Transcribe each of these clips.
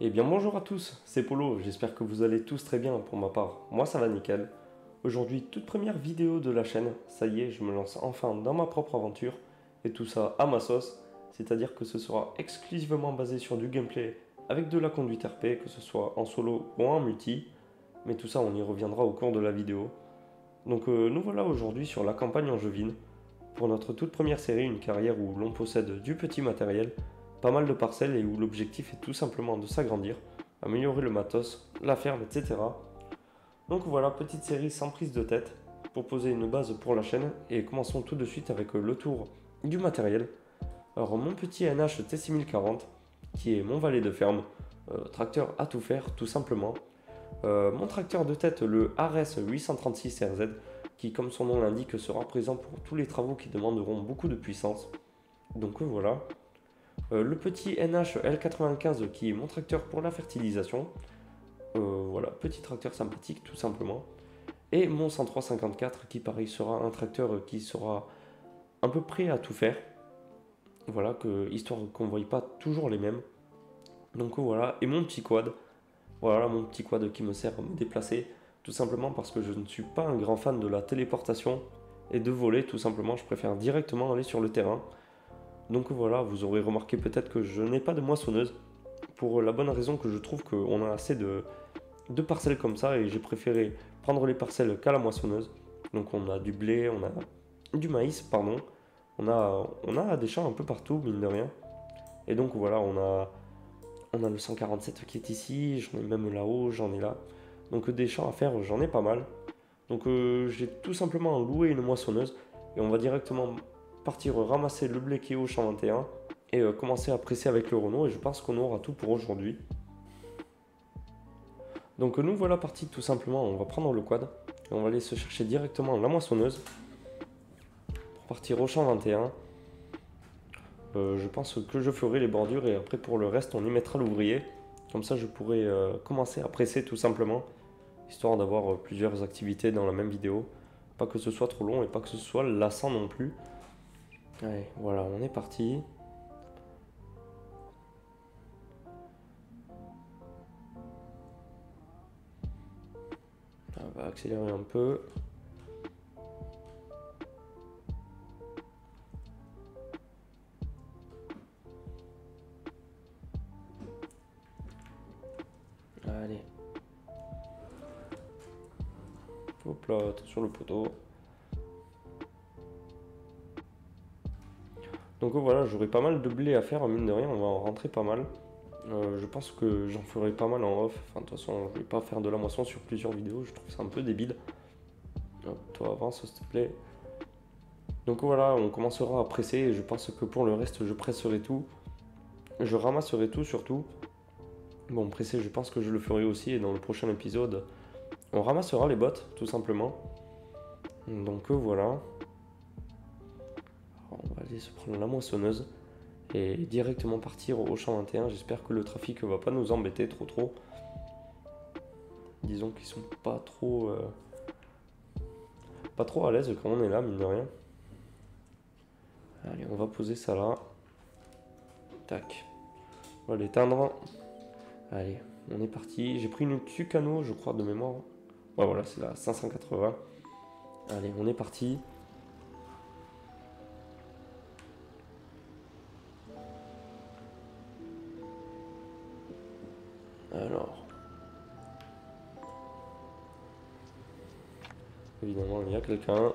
Eh bien bonjour à tous, c'est Polo, j'espère que vous allez tous très bien pour ma part. Moi ça va nickel. Aujourd'hui, toute première vidéo de la chaîne, ça y est, je me lance enfin dans ma propre aventure, et tout ça à ma sauce, c'est-à-dire que ce sera exclusivement basé sur du gameplay avec de la conduite RP, que ce soit en solo ou en multi, mais tout ça on y reviendra au cours de la vidéo. Donc nous voilà aujourd'hui sur la campagne angevine, pour notre toute première série, une carrière où l'on possède du petit matériel, pas mal de parcelles et où l'objectif est tout simplement de s'agrandir, améliorer le matos, la ferme, etc. Donc voilà, petite série sans prise de tête pour poser une base pour la chaîne et commençons tout de suite avec le tour du matériel. Alors mon petit NH T6040 qui est mon valet de ferme, tracteur à tout faire tout simplement. Mon tracteur de tête, le RS 836 RZ, qui comme son nom l'indique sera présent pour tous les travaux qui demanderont beaucoup de puissance. Donc voilà. Le petit NH L95 qui est mon tracteur pour la fertilisation. Voilà, petit tracteur sympathique tout simplement. Et mon 10354 qui pareil sera un tracteur qui sera un peu prêt à tout faire. Voilà, histoire qu'on ne voie pas toujours les mêmes. Donc voilà, et mon petit quad. Voilà mon petit quad qui me sert à me déplacer, tout simplement parce que je ne suis pas un grand fan de la téléportation et de voler, tout simplement, je préfère directement aller sur le terrain. Donc voilà, vous aurez remarqué peut-être que je n'ai pas de moissonneuse, pour la bonne raison que je trouve qu'on a assez de parcelles comme ça, et j'ai préféré prendre les parcelles qu'à la moissonneuse. Donc on a du blé, on a du maïs, pardon, on a des champs un peu partout, mine de rien. Et donc voilà, on a le 147 qui est ici, j'en ai même là-haut, j'en ai là. Donc des champs à faire, j'en ai pas mal. Donc j'ai tout simplement loué une moissonneuse et on va directement partir ramasser le blé qui est au champ 21 et commencer à presser avec le Renault, et je pense qu'on aura tout pour aujourd'hui. Donc nous voilà partis tout simplement, on va prendre le quad et on va aller se chercher directement la moissonneuse pour partir au champ 21. Je pense que je ferai les bordures et après pour le reste on y mettra l'ouvrier. Comme ça je pourrai commencer à presser tout simplement, histoire d'avoir plusieurs activités dans la même vidéo. Pas que ce soit trop long et pas que ce soit lassant non plus. Allez, voilà, on est parti. On va accélérer un peu. Allez. Hop là, attention le poteau. Donc voilà, j'aurai pas mal de blé à faire, mine de rien, on va en rentrer pas mal. Je pense que j'en ferai pas mal en off. Enfin, de toute façon, je vais pas faire de la moisson sur plusieurs vidéos, je trouve ça un peu débile. Hop, toi avance s'il te plaît. Donc voilà, on commencera à presser et je pense que pour le reste, je presserai tout. Je ramasserai tout surtout. Bon, presser, je pense que je le ferai aussi et dans le prochain épisode, on ramassera les bottes, tout simplement. Donc voilà. Alors, on va aller se prendre la moissonneuse et directement partir au champ 21. J'espère que le trafic va pas nous embêter trop. Disons qu'ils sont pas trop à l'aise quand on est là, mine de rien. Allez, on va poser ça là. Tac. On va l'éteindre. Allez, on est parti. J'ai pris une Tucano, je crois, de mémoire. Ouais, voilà, c'est la 580. Allez, on est parti. Alors. Évidemment, il y a quelqu'un.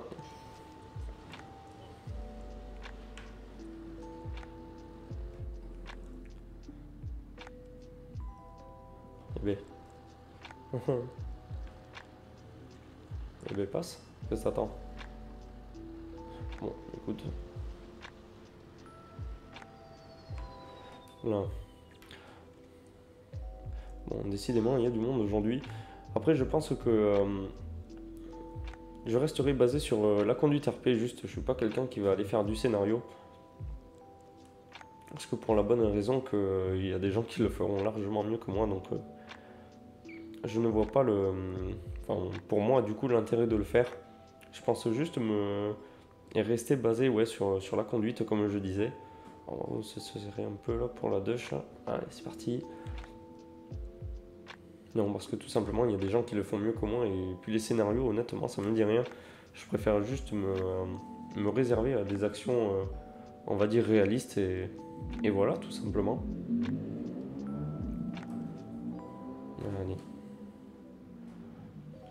Eh ben. Eh ben, passe. Qu'est-ce que t'attends? Bon, écoute. Là. Bon, décidément, il y a du monde aujourd'hui. Après, je pense que je resterai basé sur la conduite RP. Juste, je suis pas quelqu'un qui va aller faire du scénario. Parce que pour la bonne raison qu'il y a des gens qui le feront largement mieux que moi. Donc, je ne vois pas enfin, pour moi, du coup, l'intérêt de le faire. Je pense juste rester basé ouais, sur la conduite, comme je disais. On va se serrer un peu là pour la douche. Allez, c'est parti. Non, parce que tout simplement, il y a des gens qui le font mieux que moi, et puis les scénarios, honnêtement, ça me dit rien. Je préfère juste me réserver à des actions, on va dire, réalistes, et voilà, tout simplement. Allez.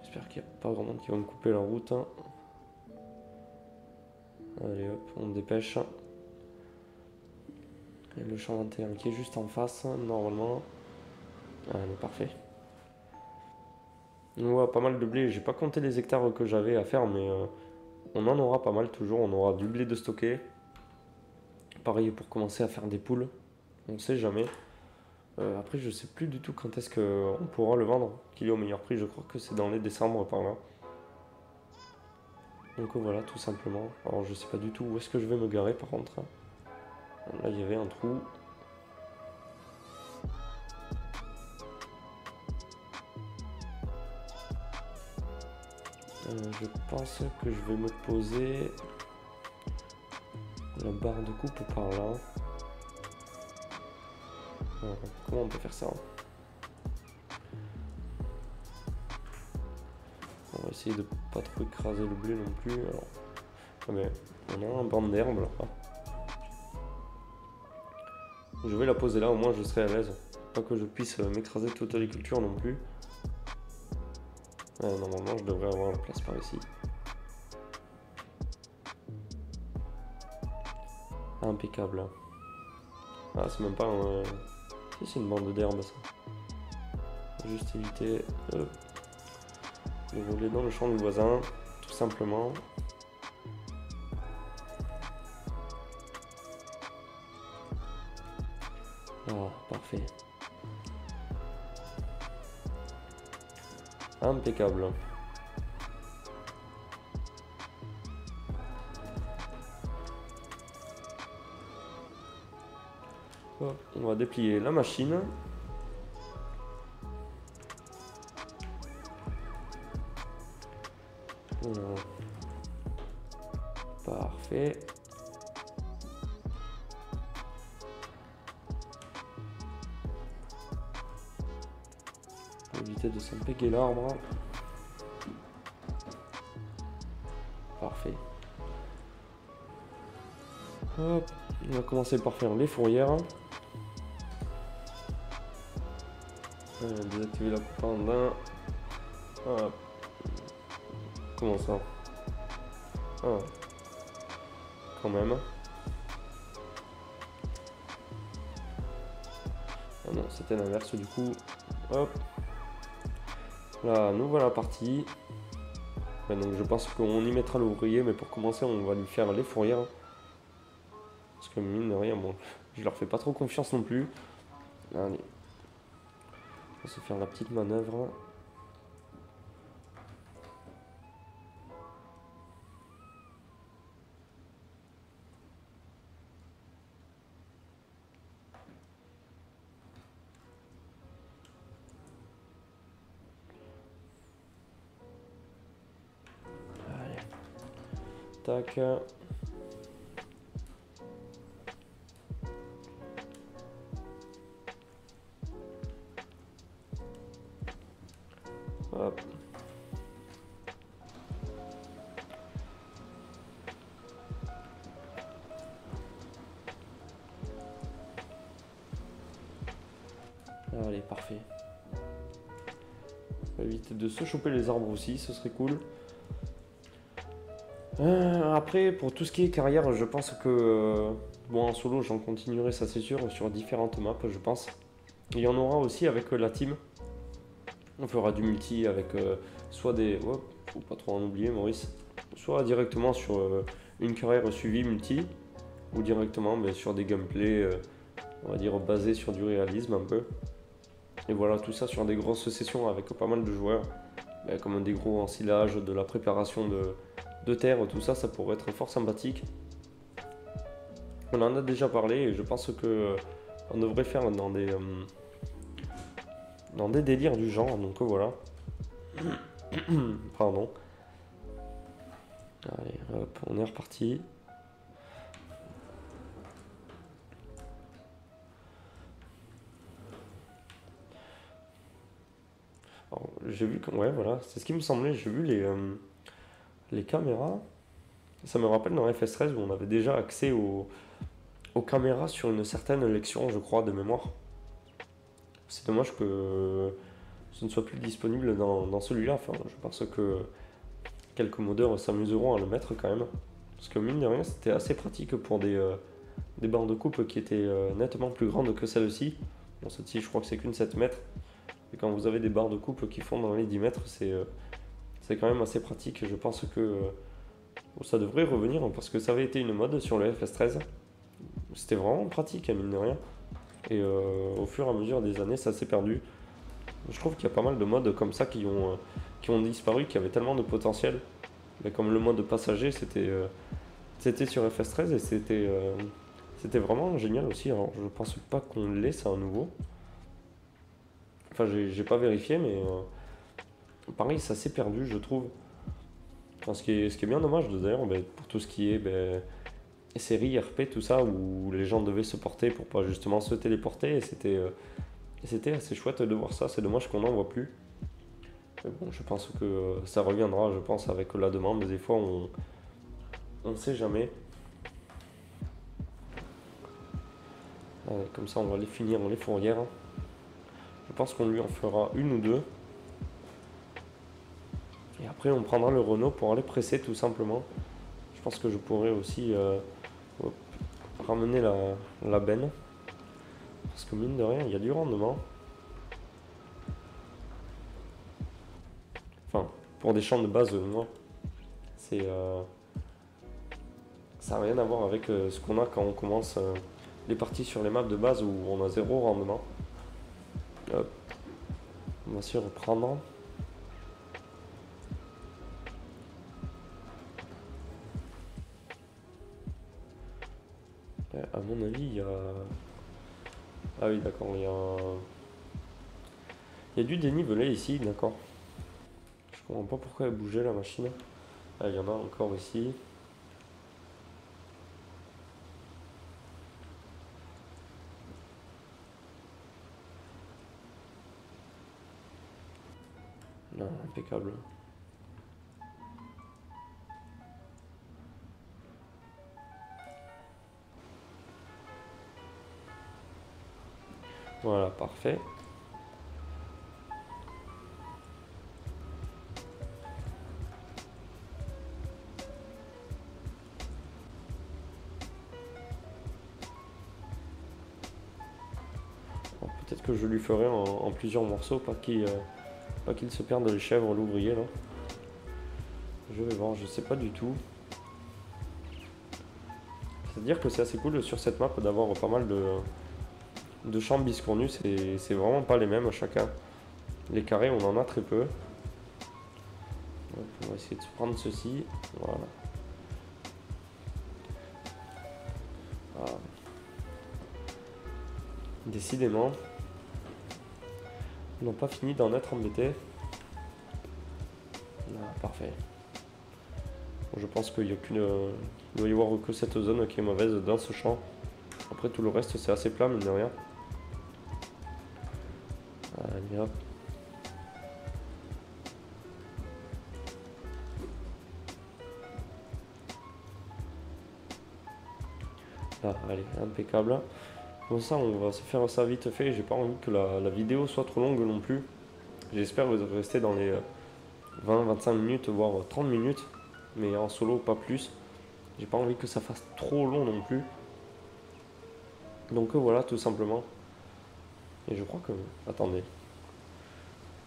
J'espère qu'il n'y a pas grand monde qui va me couper la route, hein. Allez hop, on se dépêche. Et le champ 21 qui est juste en face, normalement. Allez, parfait. On voit pas mal de blé. J'ai pas compté les hectares que j'avais à faire, mais on en aura pas mal toujours. On aura du blé de stocké. Pareil pour commencer à faire des poules. On sait jamais. Après, je sais plus du tout quand est-ce qu'on pourra le vendre, qu'il est au meilleur prix. Je crois que c'est dans les décembre par là. Donc voilà, tout simplement. Alors je sais pas du tout où est-ce que je vais me garer par contre. Là, il y avait un trou. Je pense que je vais me poser la barre de coupe par là. Comment on peut faire ça? On va essayer de pas trop écraser le blé non plus. Alors, mais on a un banc d'herbe là. Je vais la poser là, au moins je serai à l'aise. Pas que je puisse m'écraser toute les cultures non plus. Normalement je devrais avoir la place par ici. Impeccable. Ah, c'est même pas un... Si, c'est une bande d'herbe ça. Juste éviter de rouler dans le champ du voisin, tout simplement. Ah, parfait. Impeccable. Hop, on va déplier la machine. Parfait. Éviter de s'empéguer l'arbre. Parfait. Hop, on va commencer par faire les fourrières. Désactiver la coupe en un. Hop. Comment ça? Ah. Quand même. Ah non, c'était l'inverse du coup. Hop. Là, nous voilà partis. Donc je pense qu'on y mettra l'ouvrier, mais pour commencer, on va lui faire les fourrières. Parce que mine de rien, bon, je leur fais pas trop confiance non plus. Allez. On va se faire la petite manœuvre. Tac. Hop. Allez, parfait. On va éviter de se choper les arbres aussi, ce serait cool. Après, pour tout ce qui est carrière, je pense que bon, en solo, j'en continuerai, ça c'est sûr, sur différentes maps, je pense. Il y en aura aussi avec la team. On fera du multi avec soit des... Oh, faut pas trop en oublier, Maurice. Soit directement sur une carrière suivie multi, ou directement sur des gameplays, on va dire, basés sur du réalisme un peu. Et voilà, tout ça sur des grosses sessions avec pas mal de joueurs, comme des gros ensilages, de la préparation de terre, tout ça, ça pourrait être fort sympathique. On en a déjà parlé et je pense que on devrait faire dans des délires du genre, donc voilà. Pardon. Allez, hop, on est reparti. Alors, j'ai vu que, ouais, voilà, c'est ce qui me semblait. J'ai vu les caméras. Ça me rappelle dans FS13 où on avait déjà accès aux caméras sur une certaine lecture, je crois, de mémoire. C'est dommage que ce ne soit plus disponible dans celui-là. Enfin, je pense que quelques modeurs s'amuseront à le mettre quand même. Parce que mine de rien, c'était assez pratique pour des barres de coupe qui étaient nettement plus grandes que celle-ci. Bon, celle-ci, je crois que c'est qu'une 7 mètres. Et quand vous avez des barres de coupe qui font dans les 10 mètres, c'est quand même assez pratique. Je pense que ça devrait revenir parce que ça avait été une mode sur le FS13. C'était vraiment pratique, mine de rien. Et au fur et à mesure des années, ça s'est perdu. Je trouve qu'il y a pas mal de modes comme ça qui ont disparu, qui avaient tellement de potentiel. Mais comme le mode passager, c'était sur FS13 et c'était vraiment génial aussi. Alors, je pense pas qu'on l'ait, c'est un nouveau. Enfin, j'ai pas vérifié, mais pareil, ça s'est perdu, je trouve. Enfin, ce qui est bien dommage, d'ailleurs, pour tout ce qui est série, RP, tout ça, où les gens devaient se porter pour pas justement se téléporter. Et c'était assez chouette de voir ça. C'est dommage qu'on n'en voit plus. Mais bon, je pense que ça reviendra, je pense, avec la demande. Des fois, on ne sait jamais. Allez, comme ça, on va les finir les fourrières. Je pense qu'on lui en fera une ou deux. Et après, on prendra le Renault pour aller presser, tout simplement. Je pense que je pourrais aussi ramener la benne. Parce que mine de rien, il y a du rendement. Enfin, pour des champs de base, moi, ça n'a rien à voir avec ce qu'on a quand on commence les parties sur les maps de base où on a zéro rendement. Hop. On va s'y reprendre. À mon avis, il y a... Ah oui, d'accord, il y a du dénivelé ici, d'accord. Je comprends pas pourquoi elle bougeait la machine. Ah, il y en a encore ici. Non, impeccable. Voilà, parfait. Peut-être que je lui ferai en plusieurs morceaux, pas qu'il se perde les chèvres, l'ouvrier là. Je vais voir, je sais pas du tout. C'est-à-dire que c'est assez cool sur cette map d'avoir pas mal de champs biscornus, c'est vraiment pas les mêmes à chacun. Les carrés, on en a très peu. Donc, on va essayer de se prendre ceci. Voilà. Ah. Décidément, ils n'ont pas fini d'en être embêtés. Ah, parfait. Bon, je pense qu'il doit y avoir que cette zone qui est mauvaise dans ce champ. Après tout le reste c'est assez plat, mine de rien. Allez hop. Ah, allez, impeccable. Comme ça, on va se faire ça vite fait. J'ai pas envie que la vidéo soit trop longue non plus. J'espère rester dans les 20-25 minutes, voire 30 minutes. Mais en solo, pas plus. J'ai pas envie que ça fasse trop long non plus. Donc voilà, tout simplement. Et je crois que... Attendez.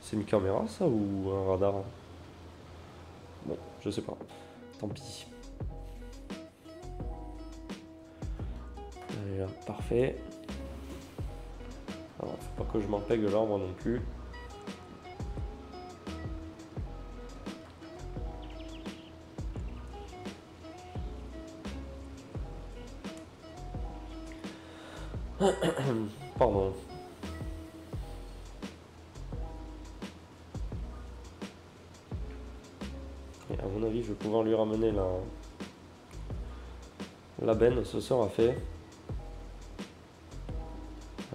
C'est une caméra ça ou un radar? Bon, je sais pas. Tant pis. Allez, là, parfait. Alors, faut pas que je m'empêche l'arbre non plus. Pardon. Et à mon avis, je vais pouvoir lui ramener la benne, ce sera fait.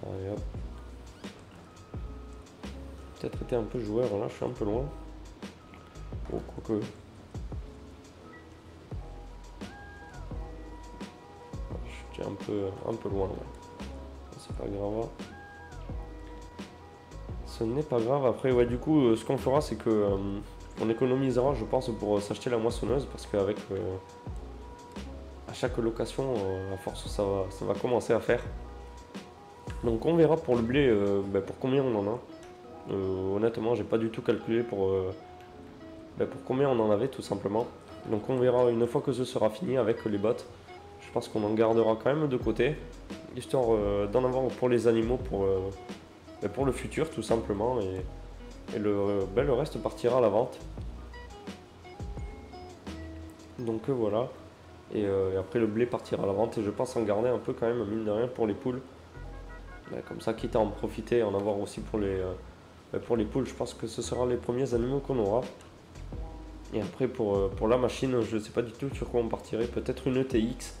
Allez hop. peut-être été un peu joueur, là je suis un peu loin. Oh, quoique. Je suis un peu loin, ouais. C'est pas grave. Ce n'est pas grave. Après, ouais, du coup, ce qu'on fera, c'est que on économisera, je pense, pour s'acheter la moissonneuse, parce qu'avec à chaque location, à force, ça va commencer à faire. Donc, on verra pour le blé, pour combien on en a. Honnêtement, j'ai pas du tout calculé pour combien on en avait, tout simplement. Donc, on verra une fois que ce sera fini avec les bottes. Je pense qu'on en gardera quand même de côté, histoire d'en avoir pour les animaux, pour le futur, tout simplement. Et le reste partira à la vente. Donc voilà. Et après le blé partira à la vente. Et je pense en garder un peu quand même, mine de rien, pour les poules. Comme ça, quitte à en profiter, en avoir aussi pour les poules. Je pense que ce sera les premiers animaux qu'on aura. Et après pour la machine, je ne sais pas du tout sur quoi on partirait. Peut-être une ETX.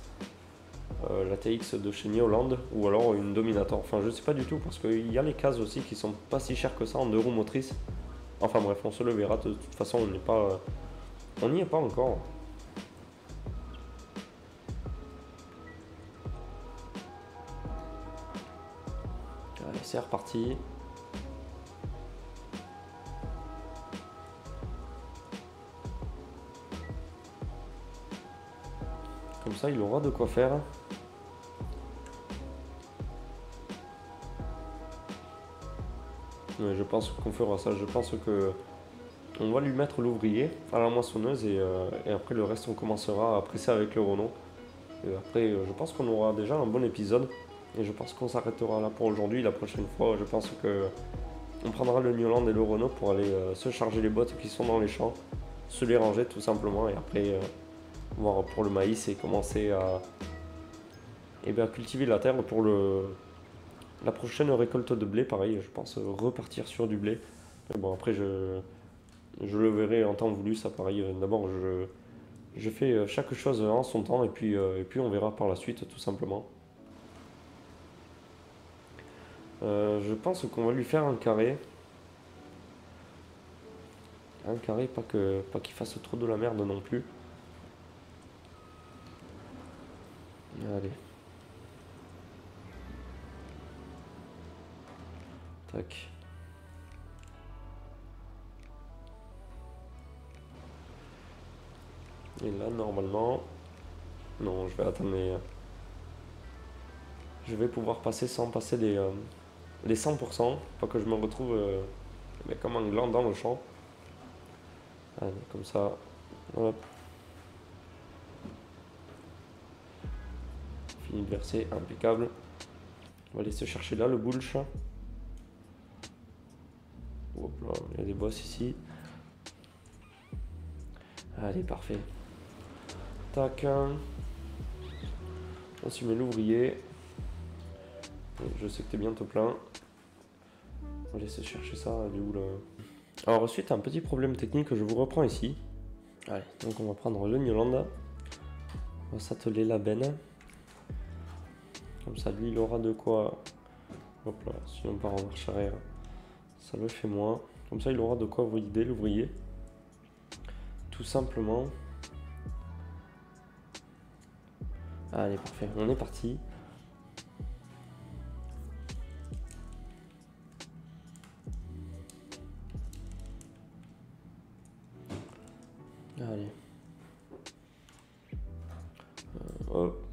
La TX de chez New Holland. Ou alors une Dominator. Enfin, je ne sais pas du tout. Parce qu'il y a les cases aussi qui sont pas si chères que ça en 2 roues motrices. Enfin bref, on se le verra. De toute façon, on n'y est pas encore. Allez, c'est reparti. Comme ça, il aura de quoi faire. Mais je pense qu'on fera ça. Je pense que on va lui mettre l'ouvrier à la moissonneuse et après le reste, on commencera à presser avec le Renault. Et après, je pense qu'on aura déjà un bon épisode. Et je pense qu'on s'arrêtera là pour aujourd'hui. La prochaine fois, je pense que on prendra le Newland et le Renault pour aller se charger les bottes qui sont dans les champs, se les ranger tout simplement. Et après, voir pour le maïs et commencer à cultiver la terre pour la prochaine récolte de blé. Pareil, je pense repartir sur du blé. Mais bon, après, je le verrai en temps voulu. Ça, pareil, d'abord, je fais chaque chose en son temps et puis on verra par la suite, tout simplement. Je pense qu'on va lui faire un carré. Un carré, pas qu'il fasse trop de la merde non plus. Allez. Tac. Et là, normalement... Non, je vais attendre je vais pouvoir passer sans passer les 100%. Pas que je me retrouve comme un gland dans le champ. Allez, comme ça. Hop. Fini de verser, impeccable. On va aller se chercher là le bullsh. Hop là, il y a des bosses ici. Allez, parfait. Tac. On s'y met l'ouvrier. Je sais que t'es bientôt plein. On va laisser chercher ça. Elle est où là? Alors ensuite, un petit problème technique, je vous reprends ici. Allez, donc on va prendre le Newland. On va s'atteler la benne. Comme ça, lui, il aura de quoi. Hop là, si on part en marche arrière, ça le fait moins. Comme ça, il aura de quoi vider l'ouvrier. Tout simplement. Allez, parfait, on est parti. Allez. Hop.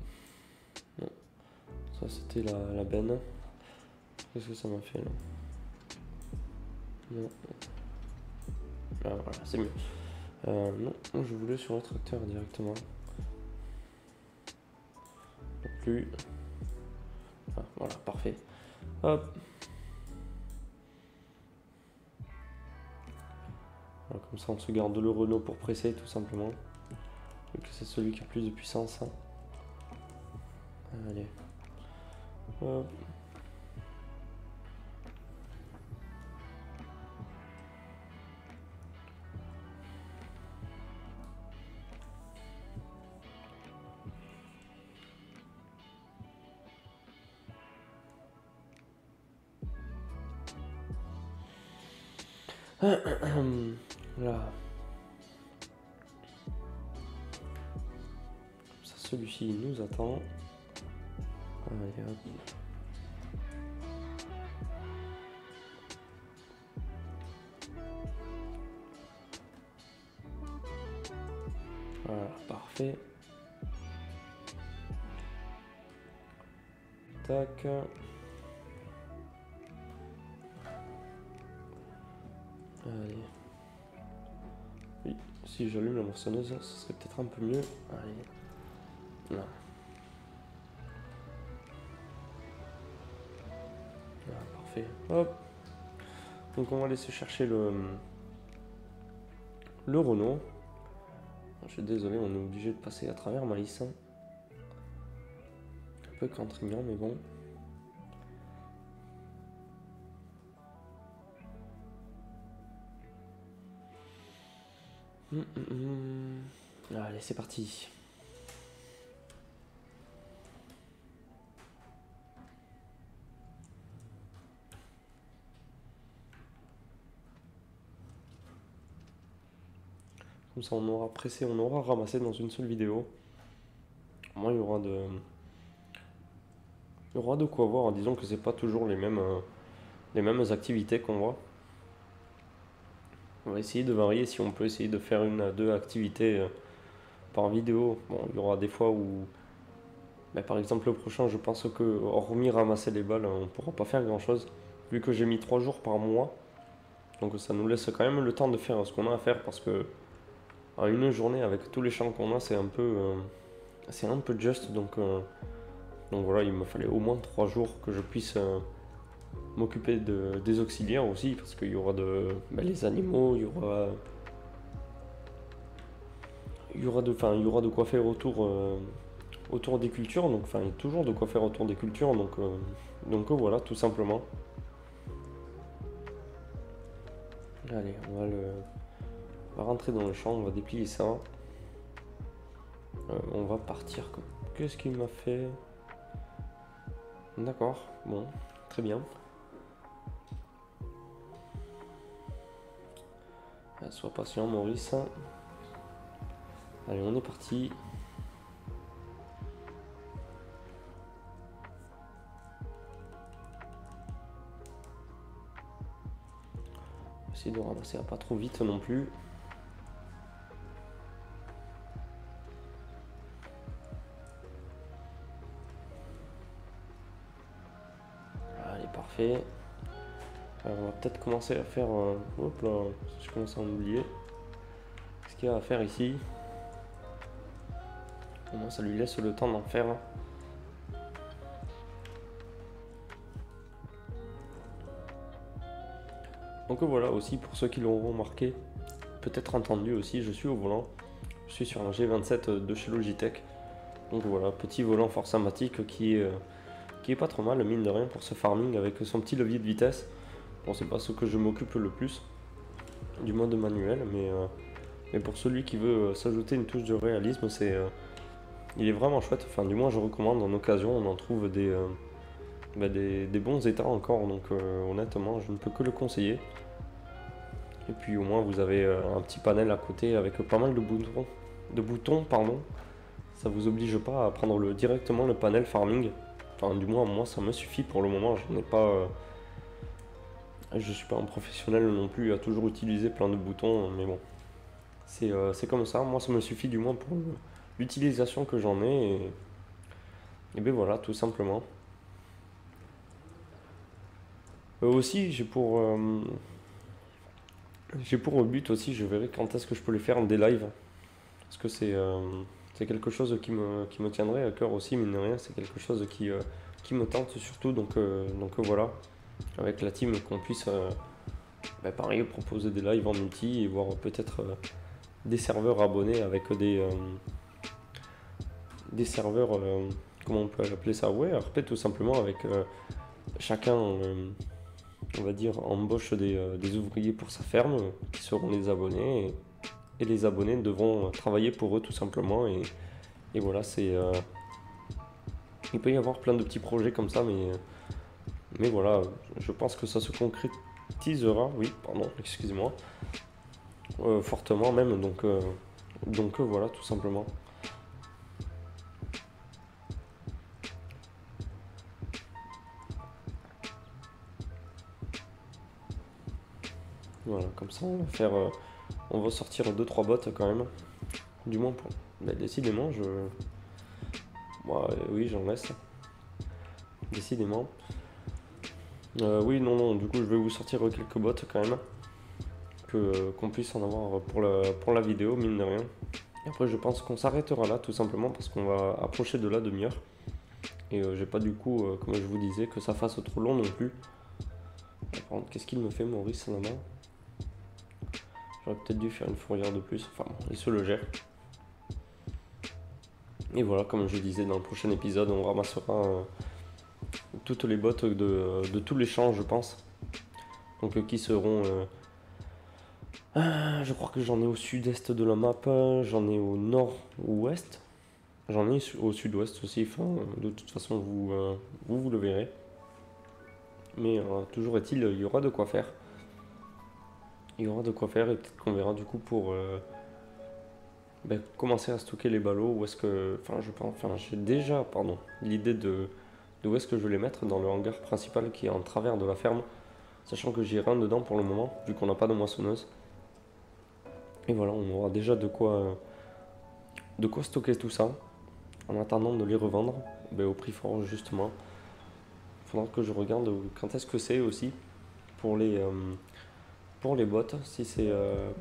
Non. Ça, c'était la benne. Qu'est-ce que ça m'a fait là? Non. Ah, voilà, c'est mieux. Non, je voulais sur le tracteur directement. Pas plus. Ah, voilà, parfait. Hop. Voilà, comme ça, on se garde le Renault pour presser, tout simplement. Donc, c'est celui qui a plus de puissance. Hein. Allez. Hop. Là. Ça, celui-ci nous attend. Allez, hop. Voilà, parfait. Tac. Allez. Oui, si j'allume la moissonneuse, ce serait peut-être un peu mieux. Allez. Là. Voilà, parfait. Hop. Donc on va laisser chercher le Renault. Je suis désolé, on est obligé de passer à travers Maïs. Un peu contraignant, mais bon. Allez, c'est parti. Comme ça, on aura pressé, on aura ramassé dans une seule vidéo. Au moins, il y aura de quoi voir. Disons que c'est pas toujours les mêmes activités qu'on voit. On va essayer de varier si on peut essayer de faire une à deux activités par vidéo. Bon, il y aura des fois où, par exemple le prochain, je pense que hormis ramasser les balles, on pourra pas faire grand chose. Vu que j'ai mis 3 jours par mois, donc ça nous laisse quand même le temps de faire ce qu'on a à faire parce que en une journée avec tous les champs qu'on a, c'est un peu juste. Donc voilà, il me fallait au moins 3 jours que je puisse m'occuper des auxiliaires aussi parce qu'il y aura les animaux, il y aura de quoi faire autour des cultures, donc il y a toujours de quoi faire autour des cultures, donc voilà, tout simplement. Allez, on va rentrer dans le champ, on va déplier ça. On va partir. Qu'est-ce qu'il m'a fait? D'accord, bon, très bien. Sois patient, Maurice. Allez, on est parti. On va essayer de ramasser pas trop vite non plus. Allez, parfait. Alors, on va peut-être commencer à faire... hop là, je commence à en oublier. Ce qu'il y a à faire ici. Au moins, ça lui laisse le temps d'en faire. Donc voilà, aussi pour ceux qui l'auront remarqué, peut-être entendu aussi, je suis au volant. Je suis sur un G27 de chez Logitech. Donc voilà, petit volant force amatique qui est pas trop mal, mine de rien, pour ce farming avec son petit levier de vitesse. Bon, c'est pas ce que je m'occupe le plus du mode manuel, mais pour celui qui veut s'ajouter une touche de réalisme, il est vraiment chouette. Enfin, du moins, je recommande en occasion, on en trouve des bons états encore, donc honnêtement, je ne peux que le conseiller. Et puis au moins, vous avez un petit panel à côté avec pas mal de boutons, pardon. Ça vous oblige pas à prendre directement le panel farming. Enfin, du moins, moi, ça me suffit pour le moment. Je suis pas un professionnel non plus à toujours utiliser plein de boutons, mais bon, c'est comme ça. Moi, ça me suffit du moins pour l'utilisation que j'en ai. Et ben voilà, tout simplement. Aussi, j'ai pour but aussi, je verrai quand est-ce que je peux les faire des lives. Parce que c'est quelque chose qui me tiendrait à cœur aussi, mine de rien. C'est quelque chose qui me tente surtout. Donc voilà, avec la team, qu'on puisse pareil, proposer des lives en multi et voir peut-être des serveurs abonnés avec des serveurs, comment on peut appeler ça? Ouais, RP tout simplement, avec chacun, on va dire, embauche des ouvriers pour sa ferme qui seront les abonnés et les abonnés devront travailler pour eux tout simplement. Et voilà, il peut y avoir plein de petits projets comme ça, mais voilà, je pense que ça se teasera, oui, pardon, excusez-moi, fortement même, donc voilà, tout simplement. Voilà, comme ça on va sortir deux trois bottes quand même, du moins pour, bah, décidément, oui, j'en laisse, décidément. Oui, non, du coup je vais vous sortir quelques bottes quand même, qu'on puisse en avoir pour la vidéo, mine de rien. Et après je pense qu'on s'arrêtera là tout simplement parce qu'on va approcher de la demi-heure. Et j'ai pas du coup, comme je vous disais, que ça fasse trop long non plus. Par contre, qu'est-ce qu'il me fait Maurice là-bas? J'aurais peut-être dû faire une fourrière de plus, enfin il se le gère. Et voilà, comme je disais, dans le prochain épisode, on ramassera toutes les bottes de tous les champs, je pense. Donc qui seront... je crois que j'en ai au sud-est de la map, j'en ai au nord-ouest, j'en ai au sud-ouest aussi, enfin, de toute façon vous le verrez. Mais toujours est-il, il y aura de quoi faire. Il y aura de quoi faire et peut-être qu'on verra du coup pour commencer à stocker les ballots. Où est-ce que... j'ai déjà, l'idée de où est-ce que je vais les mettre dans le hangar principal qui est en travers de la ferme. Sachant que j'ai rien dedans pour le moment, vu qu'on n'a pas de moissonneuse. Et voilà, on aura déjà de quoi stocker tout ça. En attendant de les revendre au prix fort justement. Il faudra que je regarde quand est-ce que c'est aussi pour les bottes, si c'est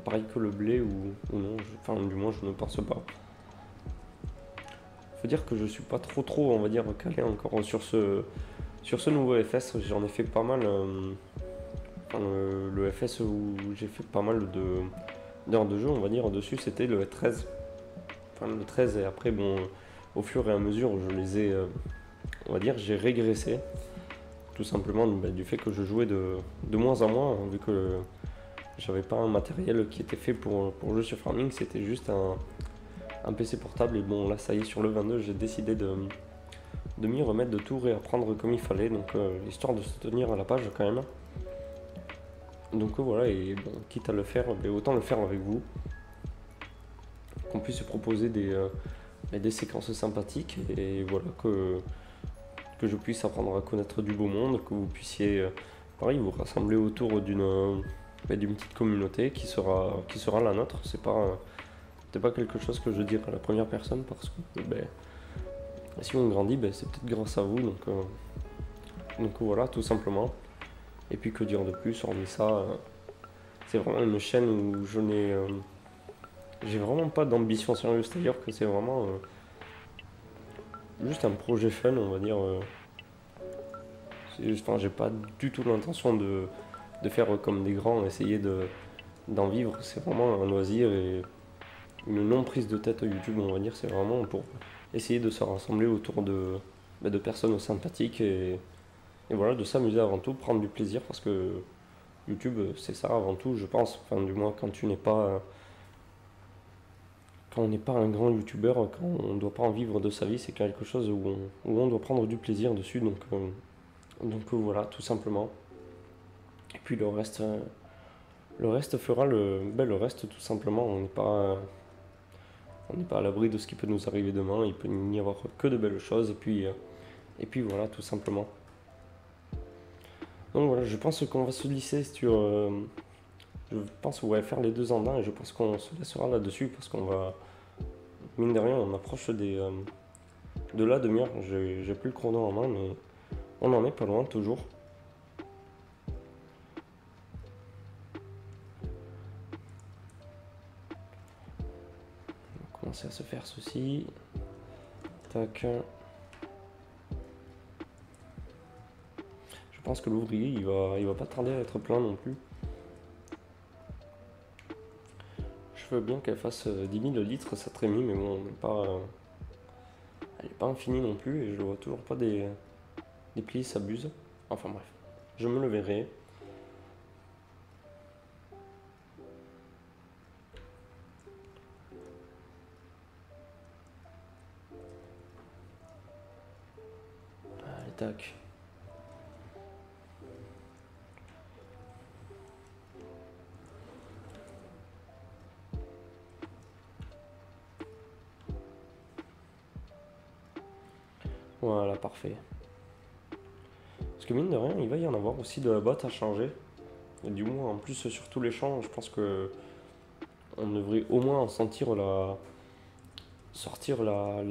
pareil que le blé ou non, du moins je ne pense pas. Faut dire que je suis pas trop on va dire calé encore sur ce nouveau FS. J'en ai fait pas mal, le FS où j'ai fait pas mal d'heures de jeu on va dire dessus, c'était le 13. Le 13 et après bon, au fur et à mesure je les ai, on va dire, j'ai régressé. Tout simplement du fait que je jouais de moins en moins, vu que j'avais pas un matériel qui était fait pour jouer sur Farming, c'était juste un PC portable. Et bon, là, ça y est, sur le 22, j'ai décidé de m'y remettre, de tout réapprendre comme il fallait, donc histoire de se tenir à la page quand même. Donc voilà, et bon, quitte à le faire, autant le faire avec vous, qu'on puisse proposer des séquences sympathiques, et voilà, que je puisse apprendre à connaître du beau monde, que vous puissiez, pareil, vous rassembler autour d'une petite communauté qui sera la nôtre. C'est pas quelque chose que je dirais à la première personne parce que si on grandit, c'est peut-être grâce à vous. Donc voilà, tout simplement. Et puis que dire de plus, hormis ça, c'est vraiment une chaîne où j'ai vraiment pas d'ambition sérieuse. C'est-à-dire que c'est vraiment juste un projet fun, on va dire. J'ai pas du tout l'intention de faire comme des grands, essayer d'en vivre. C'est vraiment un loisir et une non prise de tête YouTube, on va dire. C'est vraiment pour essayer de se rassembler autour de personnes sympathiques et voilà, de s'amuser avant tout, prendre du plaisir parce que YouTube c'est ça avant tout, je pense. Enfin, du moins quand on n'est pas un grand youtubeur, quand on ne doit pas en vivre de sa vie, c'est quelque chose où on doit prendre du plaisir dessus. Donc voilà, tout simplement. Et puis le reste fera le reste, tout simplement. On n'est pas à l'abri de ce qui peut nous arriver demain. Il peut n'y avoir que de belles choses. Et puis voilà, tout simplement. Donc voilà, je pense qu'on va se lisser sur... je pense qu'on va faire les deux en un et je pense qu'on se laissera là-dessus parce qu'on va... Mine de rien, on approche de la demi-heure. J'ai plus le chrono en main, mais on en est pas loin toujours. On va commencer à se faire ceci. Tac. Je pense que l'ouvrier, il va pas tarder à être plein non plus. Je veux bien qu'elle fasse 10 000 litres cette Rémi, mais bon, elle n'est pas infinie non plus et je vois toujours pas des plis s'abusent. Enfin bref, je me le verrai. Allez, tac. Voilà, parfait. Parce que mine de rien, il va y en avoir aussi de la botte à changer. Et du moins, en plus, sur tous les champs, je pense que on devrait au moins en sortir la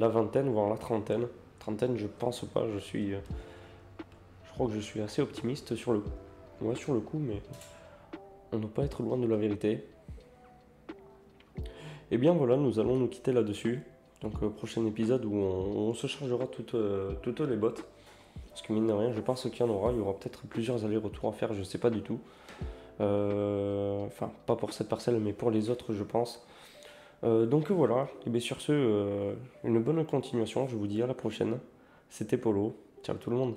vingtaine, voire la trentaine. Trentaine, je pense pas, je crois que je suis assez optimiste sur le coup, mais on ne doit pas être loin de la vérité. Et bien voilà, nous allons nous quitter là-dessus. Donc prochain épisode où on se chargera toutes les bottes. Parce que mine de rien, je pense qu'il y en aura. Il y aura peut-être plusieurs allers-retours à faire, je sais pas du tout. Enfin, pas pour cette parcelle, mais pour les autres, je pense. Donc voilà, et bien sur ce, une bonne continuation. Je vous dis à la prochaine. C'était Polo. Ciao tout le monde.